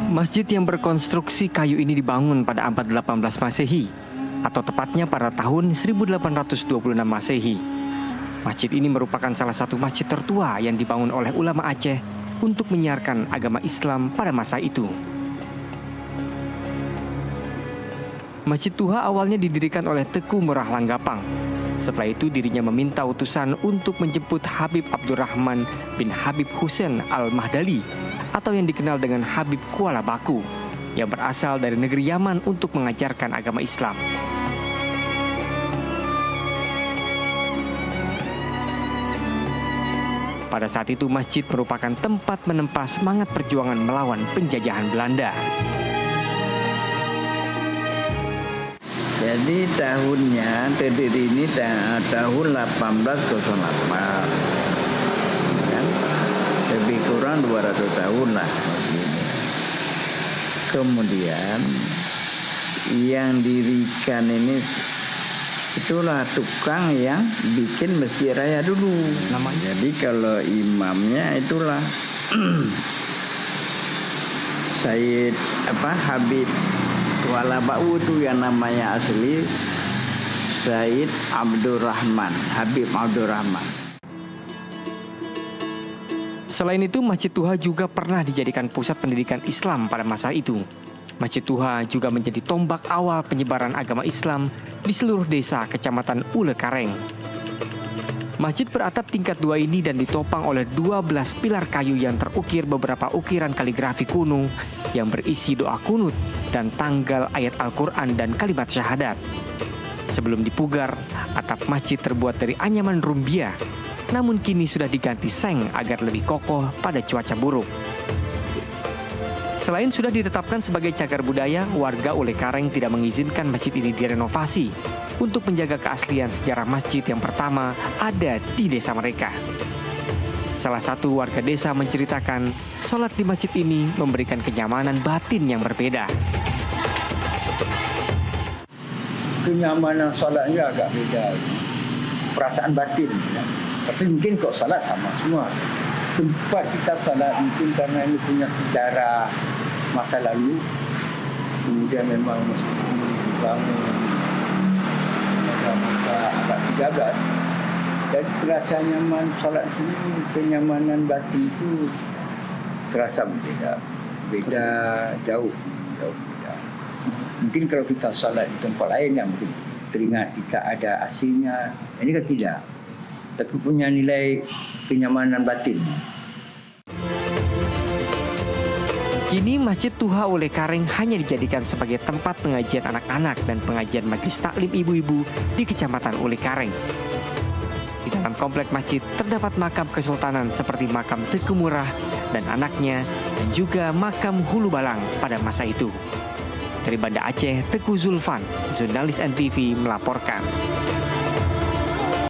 Masjid yang berkonstruksi kayu ini dibangun pada abad 18 Masehi, atau tepatnya pada tahun 1826 Masehi. Masjid ini merupakan salah satu masjid tertua yang dibangun oleh ulama Aceh untuk menyiarkan agama Islam pada masa itu. Masjid Tuha awalnya didirikan oleh Teku Murah Langgapang. Setelah itu dirinya meminta utusan untuk menjemput Habib Abdurrahman bin Habib Hussein Al-Mahdali, atau yang dikenal dengan Habib Kuala Baku, yang berasal dari negeri Yaman untuk mengajarkan agama Islam. Pada saat itu masjid merupakan tempat menempa semangat perjuangan melawan penjajahan Belanda. Jadi tahunnya terdiri ini tahun 1808, kan? Lebih kurang 200 tahun lah. Kemudian yang dirikan ini itulah tukang yang bikin masjid raya dulu. Jadi kalau imamnya itulah Said Habib Kuala Baku itu yang namanya asli Said Abdurrahman, Habib Abdurrahman. Selain itu, Masjid Tuha juga pernah dijadikan pusat pendidikan Islam pada masa itu. Masjid Tuha juga menjadi tombak awal penyebaran agama Islam di seluruh desa Kecamatan Ule Kareng. Masjid beratap tingkat 2 ini dan ditopang oleh 12 pilar kayu yang terukir beberapa ukiran kaligrafi kuno yang berisi doa kunut dan tanggal ayat Al-Quran dan kalimat syahadat. Sebelum dipugar, atap masjid terbuat dari anyaman rumbia, namun kini sudah diganti seng agar lebih kokoh pada cuaca buruk. Selain sudah ditetapkan sebagai cagar budaya, warga Ule Kareng tidak mengizinkan masjid ini direnovasi untuk menjaga keaslian sejarah masjid yang pertama ada di desa mereka. Salah satu warga desa menceritakan, sholat di masjid ini memberikan kenyamanan batin yang berbeda. Kenyamanan sholatnya agak beda, perasaan batin. Ya. Tapi mungkin kok salat sama semua. Tempat kita salat mungkin karena ini punya sejarah masa lalu. Kemudian memang mesti dibangun pada masa abad 13. Dan terasa nyaman salat sini, kenyamanan batin itu terasa berbeda. Beda jauh beda. Mungkin kalau kita salat di tempat lain yang mungkin teringat kita ada aslinya, ini kan tidak. Tapi punya nilai kenyamanan batin. Kini Masjid Tuha Ule Kareng hanya dijadikan sebagai tempat pengajian anak-anak dan pengajian majelis taklim ibu-ibu di Kecamatan Ule Kareng. Di dalam komplek masjid terdapat makam kesultanan seperti makam Teku Murah dan anaknya, dan juga makam Hulu Balang pada masa itu. Dari Banda Aceh, Teguh Zulfan, jurnalis NTV melaporkan.